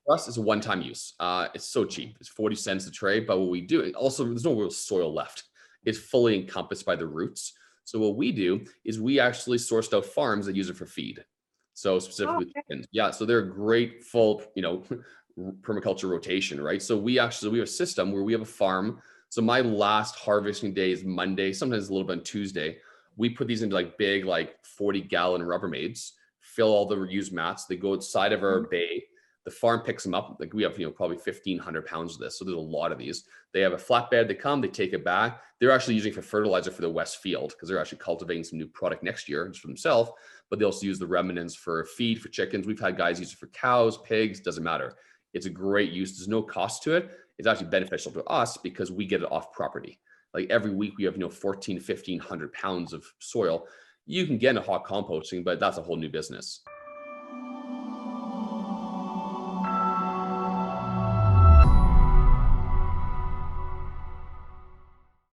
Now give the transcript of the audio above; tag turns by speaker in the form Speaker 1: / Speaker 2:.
Speaker 1: For us, it's a one-time use. It's so cheap. It's 40 cents a tray. But what we do, also, there's no real soil left. It's fully encompassed by the roots. So what we do is we actually sourced out farms that use it for feed. So
Speaker 2: Oh,
Speaker 1: specifically
Speaker 2: okay.
Speaker 1: chickens. Yeah. So they're a great full, permaculture rotation, right? So we have a system where we have a farm. So my last harvesting day is Monday, sometimes a little bit on Tuesday. We put these into like big, like 40-gallon Rubbermaids, fill all the reused mats. They go outside of our
Speaker 2: Mhm.
Speaker 1: bay. The farm picks them up. Like we have, probably 1,500 pounds of this. So there's a lot of these. They have a flatbed. They come, they take it back. They're actually using for fertilizer for the West Field because they're actually cultivating some new product next year just for themselves. But they also use the remnants for feed for chickens. We've had guys use it for cows, pigs, doesn't matter. It's a great use. There's no cost to it. It's actually beneficial to us because we get it off property. Like every week we have, 14, 1,500 pounds of soil. You can get into hot composting, but that's a whole new business.